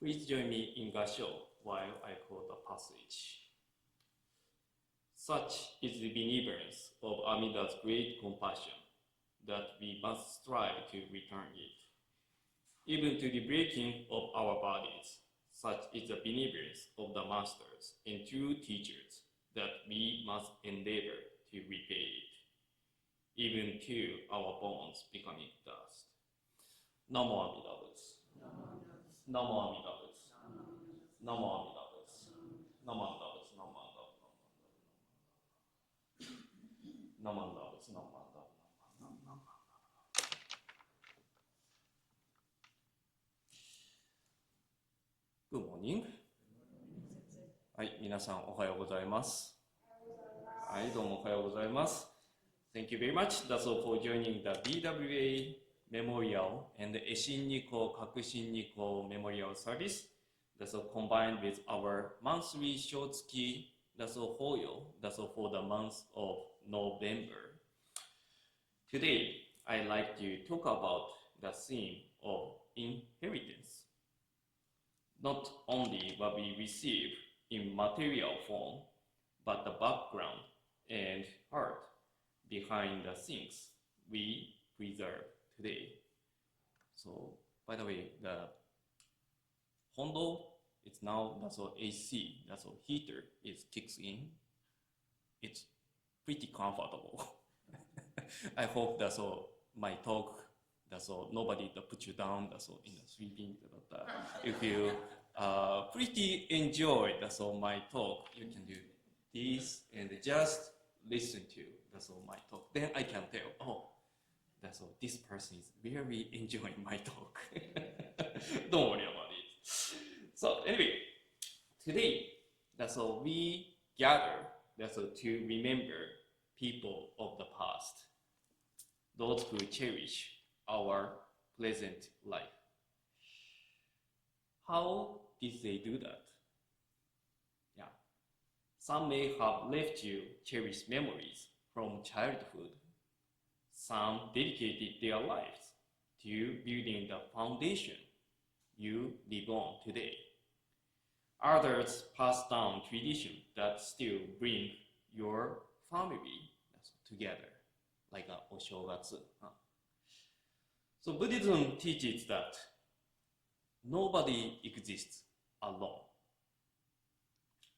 Please join me in Gassho while I quote a passage. Such is the benevolence of Amida's great compassion that we must strive to return it. Even to the breaking of our bodies, such is the benevolence of the masters and true teachers that we must endeavor to repay it, even to our bones becoming dust. Namo Amida Butsu. Namo Amida Butsu. Namo Amida Butsu. Namo Amida Butsu. Namo Amida Butsu. Namo Amida Butsu. Namo Amida Butsu. Good morning. はい、皆さんおはようございます。はい、どうもおはようございます。Thank you very much. That's all for joining the BWA Memorial and the Eshin-Nikko Kakushin-Nikko Memorial Service. That's all combined with our monthly Shotsuki. That's all Hoyo. That's all for the month of November. Today, I'd like to talk about the theme of inheritance. Not only what we receive in material form, but the background and heart behind the things we preserve today. So, by the way, the Hondo is now that's all AC, that's all heater is kicks in. It's pretty comfortable. I hope that's all my talk. That's all. Nobody to put you down. That's all in the sleeping. If you pretty enjoy that's all my talk, you can do this and just listen to that's all my talk. Then I can tell. Oh, that's all. This person is really enjoying my talk. Don't worry about it. So anyway, today that's all we gather. That's all to remember people of the past, those who cherish our present life. How did they do that? Yeah. Some may have left you cherished memories from childhood. Some dedicated their lives to building the foundation you live on today. Others passed down traditions that still bring your family together, like a oshogatsu. So Buddhism teaches that nobody exists alone.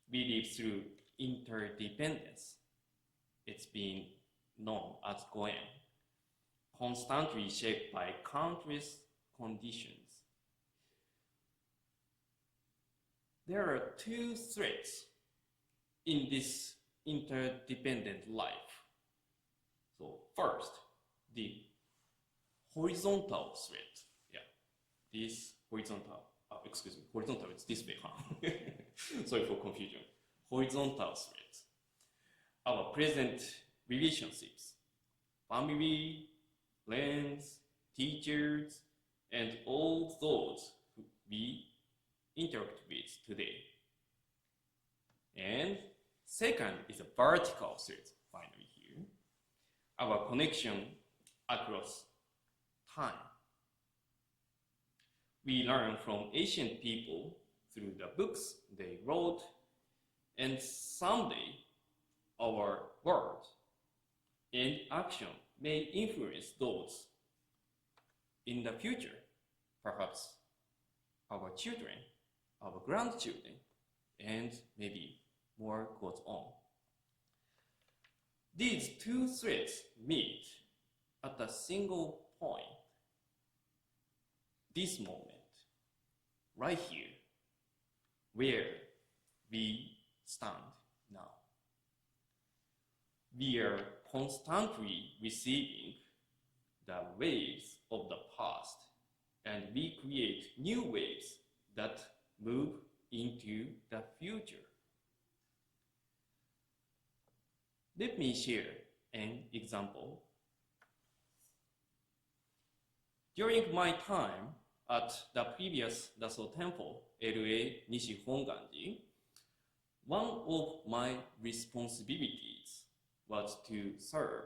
We live through interdependence. It's been known as Goen, constantly shaped by countless conditions. There are two threads in this interdependent life. So first, the horizontal thread. Yeah, this horizontal, horizontal is this way, huh? Sorry for confusion. Horizontal thread. Our present relationships, family, friends, teachers, and all those who we interact with today. And second is a vertical thread, finally here. Our connection across time. We learn from ancient people through the books they wrote, and someday our words and action may influence those in the future, perhaps our children, our grandchildren, and maybe more goes on. These two threads meet at a single point. This moment, right here, where we stand now. We are constantly receiving the waves of the past, and we create new waves that move into the future. Let me share an example. During my time at the previous Dasso Temple, LA Nishi Honganji, one of my responsibilities was to serve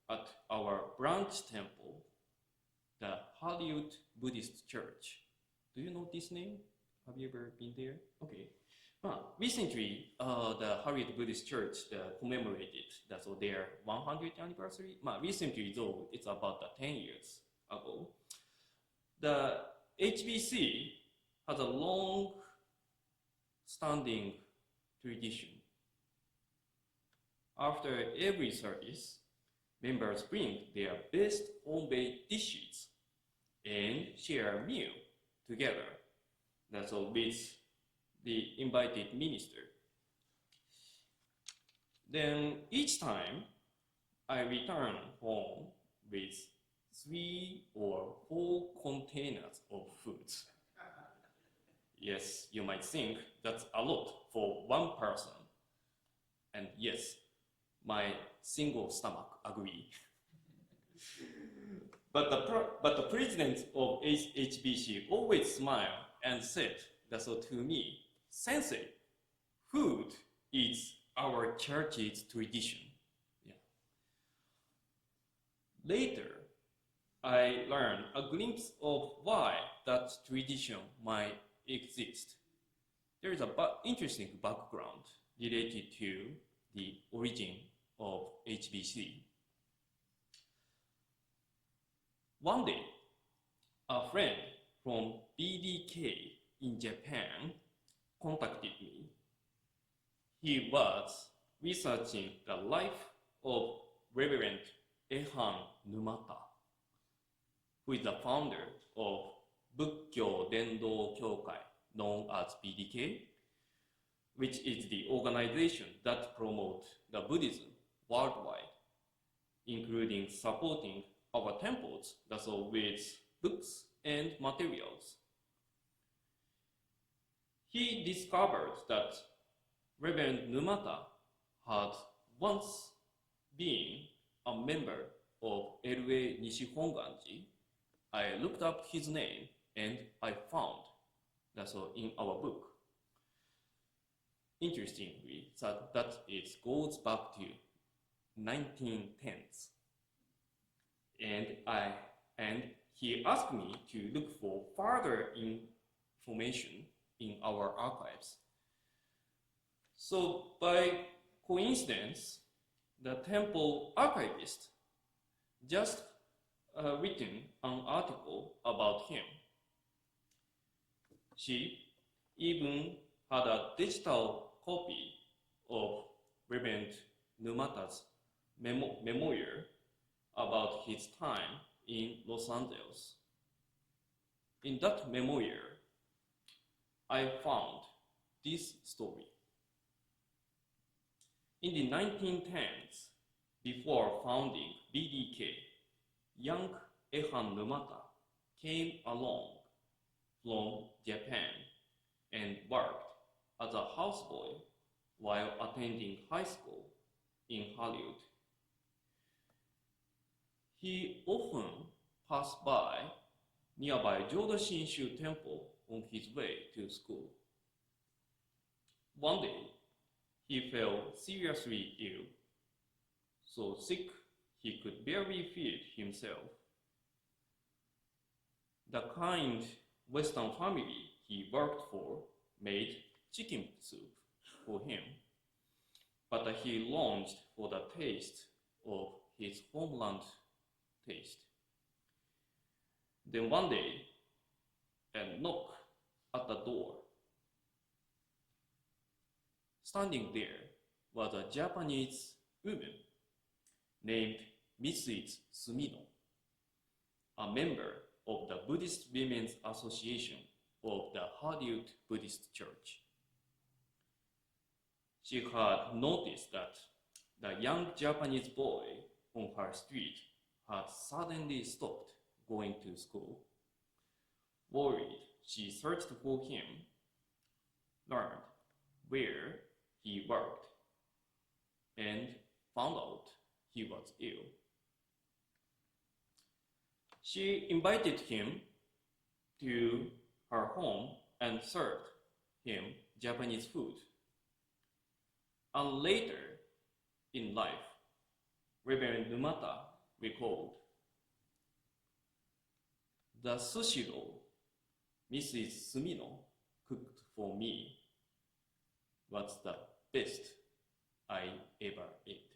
at our branch temple, the Hollywood Buddhist Church. Do you know this name? Have you ever been there? Okay. Recently, the Harriet Buddhist Church commemorated their 100th anniversary. Recently, though, it's about 10 years ago. The HBC has a long-standing tradition. After every service, members bring their best home-made dishes and share a meal together. That's all with the invited minister. Then each time I return home with 3 or 4 containers of food. Yes, you might think that's a lot for one person. And yes, my single stomach agree. But the president of HBC always smiled and said to me, "Sensei, food is our church's tradition." Yeah. Later, I learned a glimpse of why that tradition might exist. There is an interesting background related to the origin of HBC. One day, a friend from BDK in Japan contacted me. He was researching the life of Reverend Ehan Numata, who is the founder of Bukkyo Dendo Kyokai, known as BDK, which is the organization that promotes the Buddhism worldwide, including supporting our temples with books and materials. He discovered that Reverend Numata had once been a member of LA Nishihonganji. I looked up his name and I found in our book. Interestingly, that it goes back to 1910s. And he asked me to look for further information in our archives. So by coincidence, the temple archivist just written an article about him. She even had a digital copy of Reverend Numata's memorial about his time in Los Angeles. In that memorial, I found this story. In the 1910s, before founding BDK, young Ehan Numata came along from Japan and worked as a houseboy while attending high school in Hollywood. He often passed by nearby Jodoshinshu temple on his way to school. One day, he fell seriously ill, so sick he could barely feed himself. The kind Western family he worked for made chicken soup for him, but he longed for the taste of his homeland taste. Then one day, a knock at the door. Standing there was a Japanese woman named Mrs. Sumino, a member of the Buddhist Women's Association of the Harriet Buddhist Church. She had noticed that the young Japanese boy on her street had suddenly stopped going to school. Worried, she searched for him, learned where he worked, and found out he was ill. She invited him to her home and served him Japanese food. And later in life, Reverend Numata recalled, "The sushi roll Mrs. Sumino cooked for me was the best I ever ate.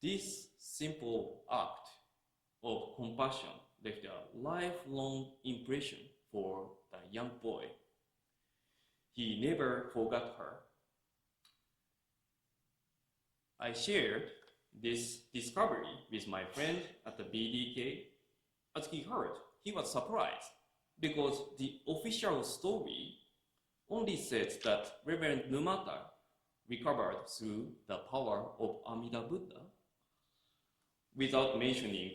This simple act of compassion left a lifelong impression for the young boy. He never forgot her. I shared this discovery with my friend at the BDK. As he heard, he was surprised because the official story only says that Reverend Numata recovered through the power of Amida Buddha, without mentioning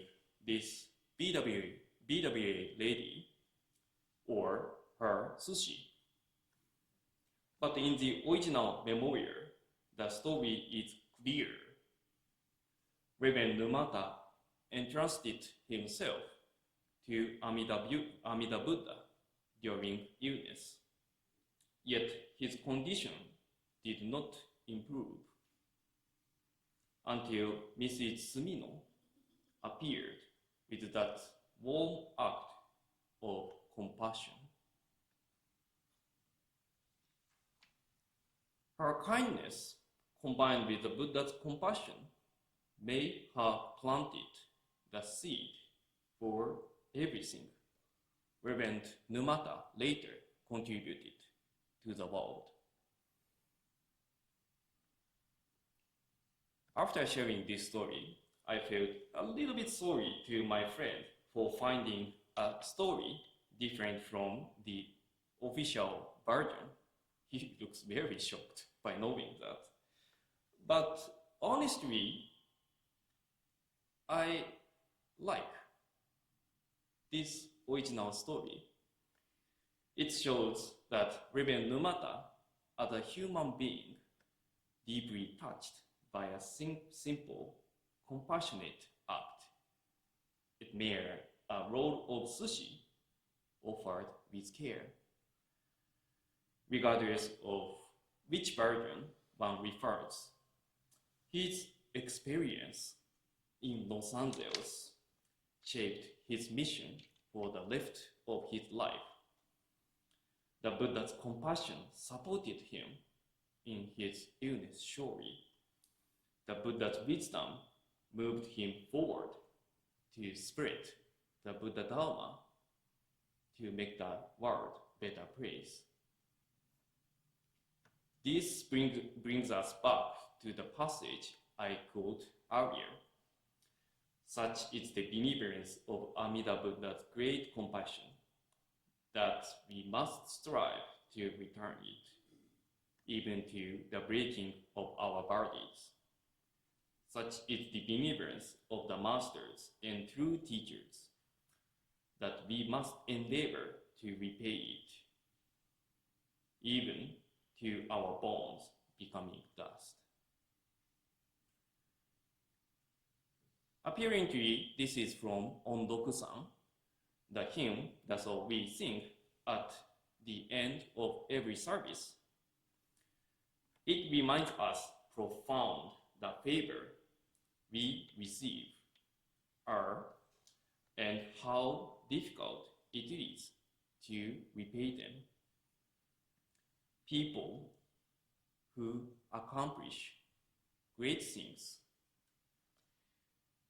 this BWA lady or her sushi. But in the original memorial, the story is clear. Reverend Numata entrusted himself to Amida Buddha during illness, yet his condition did not improve until Mrs. Sumino appeared with that warm act of compassion. Her kindness, combined with the Buddha's compassion, may have planted the seed for everything Reverend Numata later contributed to the world. After sharing this story, I felt a little bit sorry to my friend for finding a story different from the official version. He looks very shocked by knowing that. But honestly, I like this original story. It shows that Reverend Numata, as a human being, deeply touched by a simple, compassionate act. It made a roll of sushi offered with care. Regardless of which version one refers, his experience in Los Angeles shaped his mission for the rest of his life. The Buddha's compassion supported him in his illness story. The Buddha's wisdom moved him forward to spread the Buddha Dharma to make the world a better place. This brings us back to the passage I quoted earlier. Such is the benevolence of Amida Buddha's great compassion that we must strive to return it, even to the breaking of our bodies. Such is the benevolence of the masters and true teachers that we must endeavor to repay it, even to our bones becoming dust. Apparently, this is from Ondoku-san, the hymn that we sing at the end of every service. It reminds us profound the favor we receive are and how difficult it is to repay them. People who accomplish great things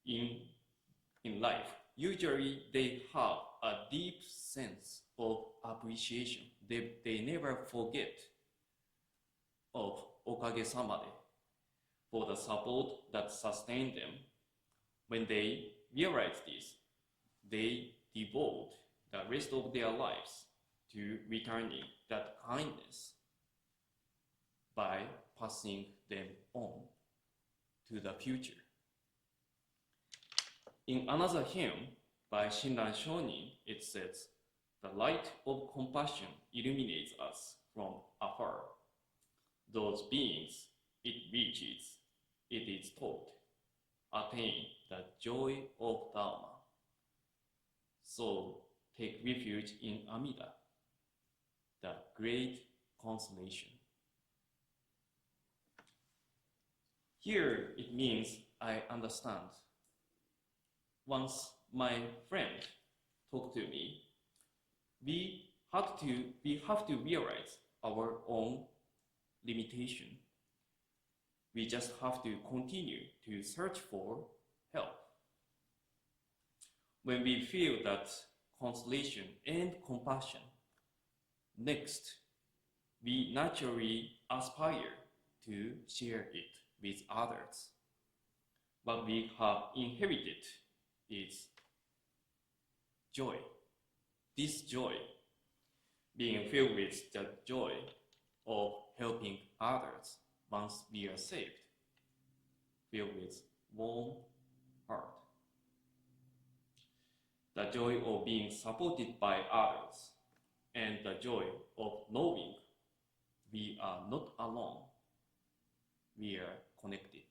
in life, usually they have a deep sense of appreciation. They never forget of okage-sama for the support that sustained them. When they realize this, they devote the rest of their lives to returning that kindness by passing them on to the future. In another hymn by Shinran Shonin, it says, "The light of compassion illuminates us from afar. Those beings it reaches, it is taught, attain the joy of Dharma. So take refuge in Amida, the great consolation." Here it means I understand. Once my friend talked to me we have to realize our own limitation. We just have to continue to search for help. When we feel that consolation and compassion, next, we naturally aspire to share it with others. What we have inherited is joy. This joy, being filled with the joy of helping others once we are saved, filled with warm heart. The joy of being supported by others, and the joy of knowing we are not alone, we are connected.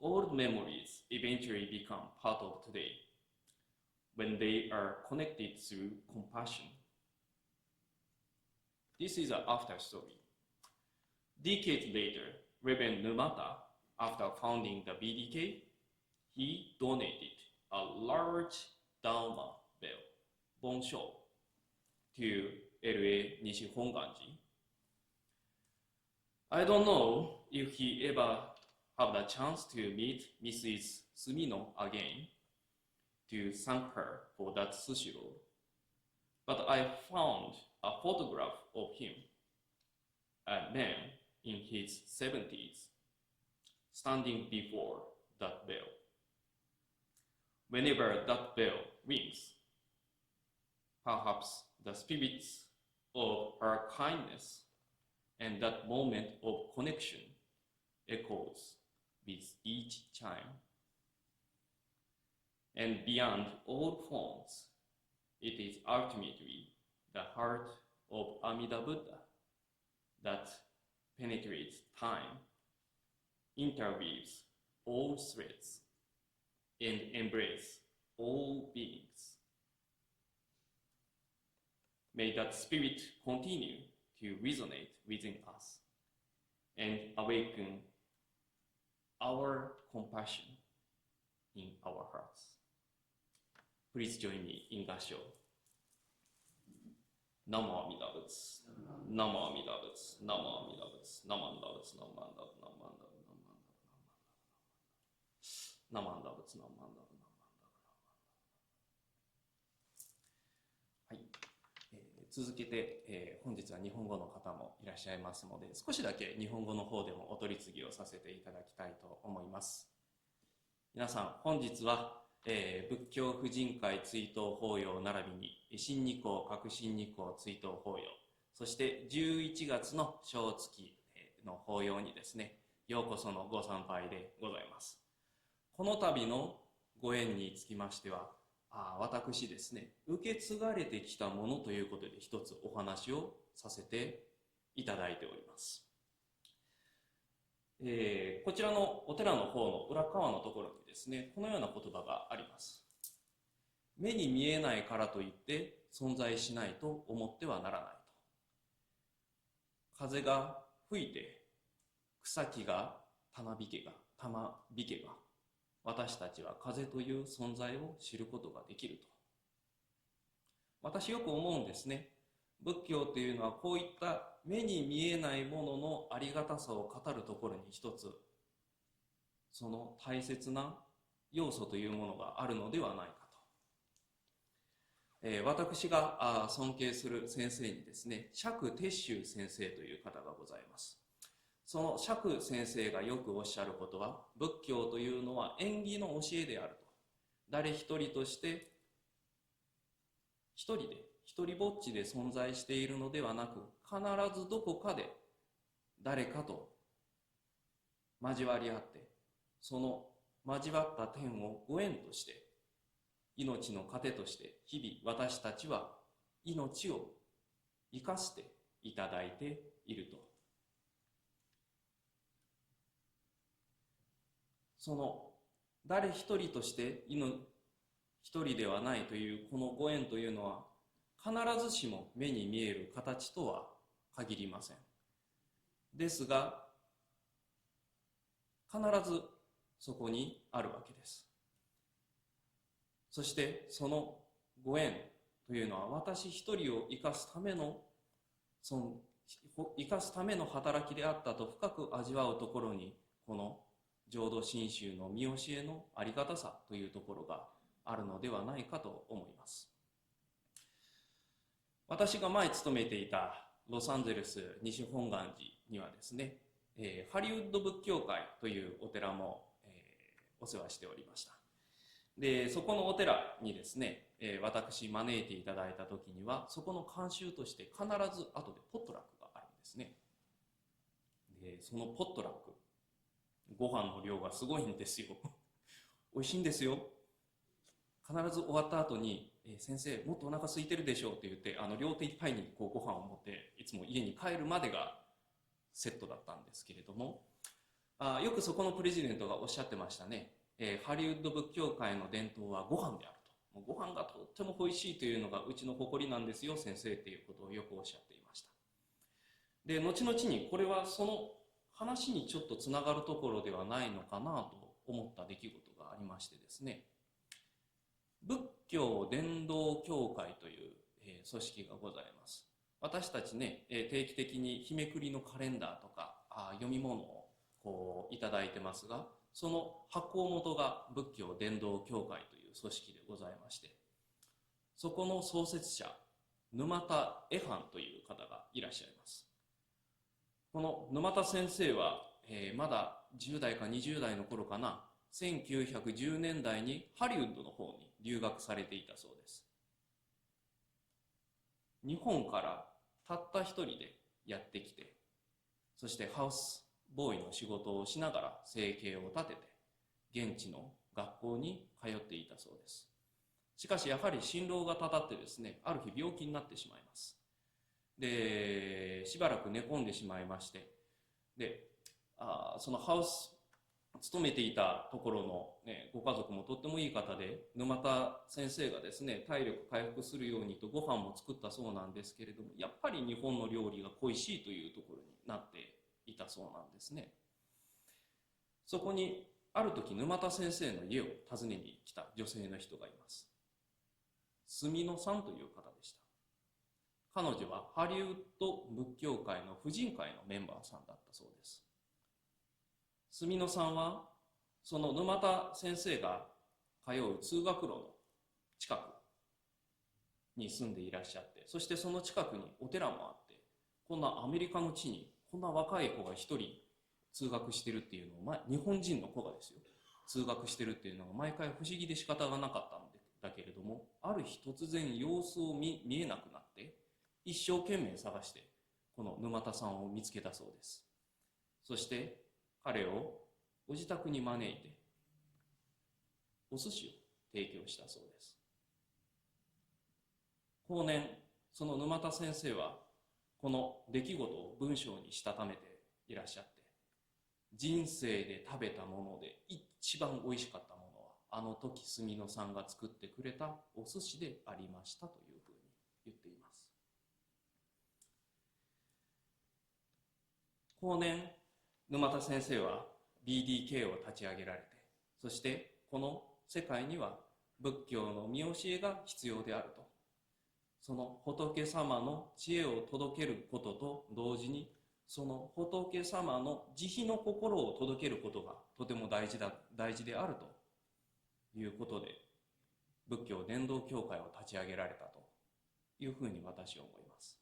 Old memories eventually become part of today when they are connected through compassion. This is an after story. Decades later, Reverend Numata, after founding the BDK, he donated a large Dharma bell, Bonsho, to LA Nishi Honganji. I don't know if he ever had the chance to meet Mrs. Sumino again to thank her for that sushi roll, but I found a photograph of him, a man in his 70s, standing before that bell. Whenever that bell rings, perhaps the spirits of her kindness and that moment of connection echoes with each chime. And beyond all forms, it is ultimately the heart of Amida Buddha that penetrates time, interweaves all threads, and embraces all beings. May that spirit continue to resonate within us and awaken our compassion in our hearts. Please join me in Gassho. Namo Amida Butsu, Namo Amida Butsu, Namo Amida Butsu, Namo Amida Butsu, Namo Amida Butsu, Namo Amida Butsu, Namo Amida Butsu, Namo Amida Butsu, Namo Amida Butsu, Namo Amida Butsu.はい。続けて、本日は日本語の方もいらっしゃいますので、少しだけ日本語の方でもお取り次ぎをさせていただきたいと思います。皆さん、本日は、仏教婦人会追悼法要並びに新二項革新二項追悼法要、そして11月の正月の法要にですね、ようこそのご参拝でございます。この度のご縁につきましては、私ですね、受け継がれてきたものということで一つお話をさせていただいております。こちらのお寺の方の裏側のところにですね、このような言葉があります。目に見えないからといって存在しないと思ってはならないと。風が吹いて草木がたまびけば私たちは風という存在を知ることができると。私よく思うんですね。仏教というのはこういった目に見えないもののありがたさを語るところに一つ、その大切な要素というものがあるのではないかと。私が尊敬する先生にですね、釈徹宗先生という方がございます。その釈先生がよくおっしゃることは、仏教というのは縁起の教えであると。誰一人として一人ぼっちで存在しているのではなく、必ずどこかで誰かと交わり合って、その交わった点をご縁として、命の糧として日々私たちは命を生かしていただいていると。その誰一人として一人ではないというこのご縁というのは、必ずしも目に見える形とは限りません。ですが、必ずそこにあるわけです。そしてそのご縁というのは私一人を生かすための働きであったと深く味わうところに、この浄土真宗の見教えのありがたさというところがあるのではないかと思います。私が前勤めていたロサンゼルス西本願寺にはですね、ハリウッド仏教会というお寺も、お世話しておりました。で、そこのお寺にですね、私招いていただいた時には、そこの慣習として必ず後でポットラックがあるんですね。で、そのポットラック、ご飯の量がすごいんですよ。美味しいんですよ。必ず終わった後に、先生もっとお腹空いてるでしょうって言って、両手いっぱいにこうご飯を持っていつも家に帰るまでがセットだったんですけれども、よくそこのプレジデントがおっしゃってましたね。ハリウッド仏教界の伝統はご飯であると。ご飯がとっても美味しいというのがうちの誇りなんですよ先生っていうことをよくおっしゃっていました。で、後々にこれはその話にちょっとつながるところではないのかなと思った出来事がありましてですね、仏教伝道協会という、組織がございます。私たちね、定期的に日めくりのカレンダーとか読み物をこういただいてますが、その発行元が仏教伝道協会という組織でございまして、そこの創設者沼田恵範という方がいらっしゃいます。この沼田先生は、まだ10代か20代の頃かな、1910年代にハリウッドの方に留学されていたそうです。日本からたった一人でやってきて、そしてハウスボーイの仕事をしながら生計を立てて現地の学校に通っていたそうです。しかしやはり心労がたたってですね、ある日病気になってしまいます。で、しばらく寝込んでしまいまして、で、そのハウス勤めていたところの、ご家族もとってもいい方で、沼田先生がですね、体力回復するようにとご飯も作ったそうなんですけれども、やっぱり日本の料理が恋しいというところになっていたそうなんですね。そこにある時沼田先生の家を訪ねに来た女性の人がいます。住野さんという方でした。彼女はハリウッド仏教界の婦人会のメンバーさんだったそうです。住野さんはその沼田先生が通う通学路の近くに住んでいらっしゃって、そしてその近くにお寺もあって、こんなアメリカの地にこんな若い子が一人通学してるっていうのを、日本人の子がですよ、通学してるっていうのが毎回不思議で仕方がなかったんだけれども、ある日突然様子を見えなくなって一生懸命探してこの沼田さんを見つけたそうです。そして彼をご自宅に招いてお寿司を提供したそうです。後年その沼田先生はこの出来事を文章にしたためていらっしゃって、人生で食べたもので一番おいしかったものはあの時住野さんが作ってくれたお寿司でありましたというふうに言っています。後年沼田先生は BDK を立ち上げられて、そしてこの世界には仏教の見教えが必要であると、その仏様の知恵を届けることと同時に、その仏様の慈悲の心を届けることがとても大事であるということで、仏教伝道協会を立ち上げられたというふうに私は思います。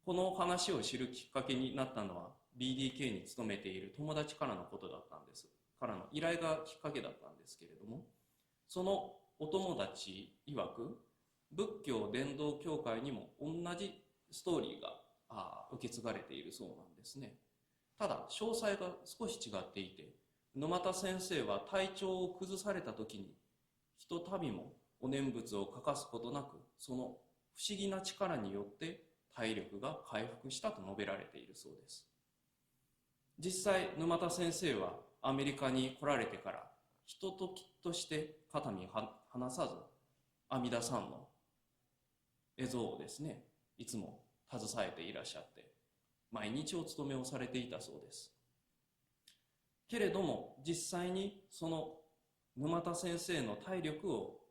この話を知るきっかけになったのは BDK に勤めている友達からのことだったんです。からの依頼がきっかけだったんですけれども、そのお友達曰く仏教伝道協会にも同じストーリーが受け継がれているそうなんですね。ただ詳細が少し違っていて、沼田先生は体調を崩された時にひとたびもお念仏を欠かすことなく、その不思議な力によって体力が回復したと述べられているそうです。実際沼田先生はアメリカに来られてから人として肩身離さず阿弥陀さんの絵像をですね、いつも携えていらっしゃって毎日お勤めをされていたそうです。けれども実際にその沼田先生の体力を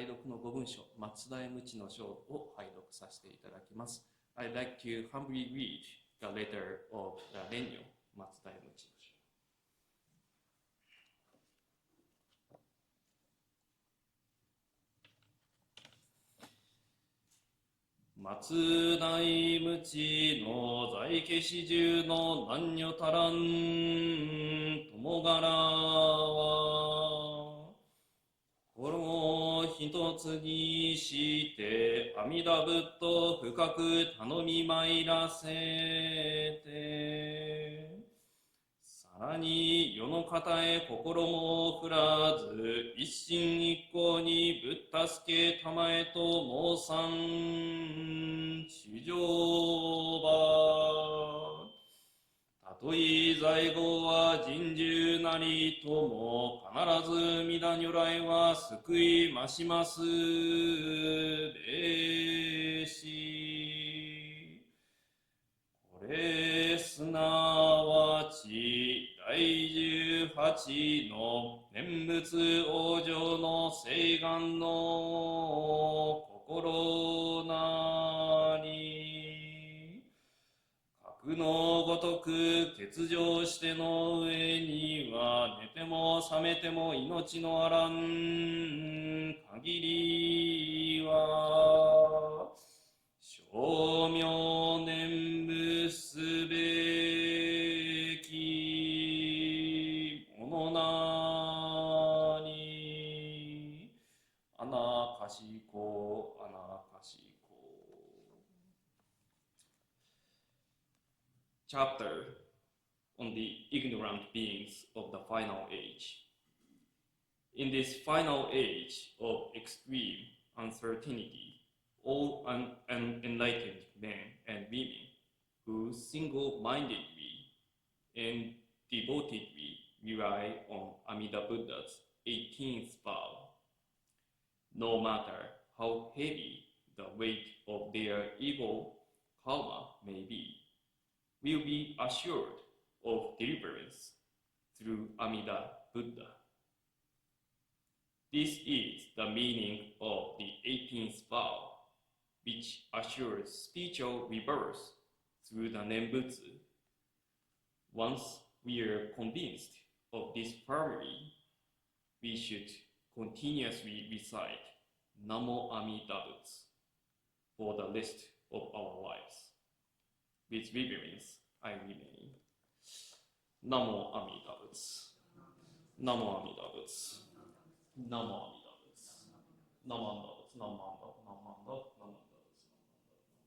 拝読の5文書、松田無知の書を拝読させていただきます。I'd like to humbly read the letter of the Renyo, 松田無知の書。松大無知の在家始終の男女たらん友柄は、心を一つにして阿弥陀仏と深く頼み参らせて、さらに世の方へ心も振らず、一心一行にぶったすけたまえと申さん主上は、たとえ在後は人獣なりとも必ず皆如来は救いましますべし。これすなわち第18の念仏往生の誓願の心なり、格のごとく欠如しての上には寝ても覚めても命のあらん限りは称名念仏すべきものなにあなかしこあなかしこ Chapter on the ignorant beings of the final age. In this final age of extreme uncertainty, all unenlightened men and women who single-mindedly and devotedly rely on Amida Buddha's 18th vow, no matter how heavy the weight of their evil karma may be, will be assured of deliverance through Amida Buddha. This is the meaning of the 18th vow, which assures spiritual rebirth through the Nembutsu. Once we are convinced of this firmly, we should continuously recite Namo Amida Butsu for the rest of our lives. With reverence, I remain. Namo Amida Butsu. Namo Amida Butsu. Namo Amida Butsu. Namo Amida Butsu. Namo Amida Butsu. Namo Amida Butsu.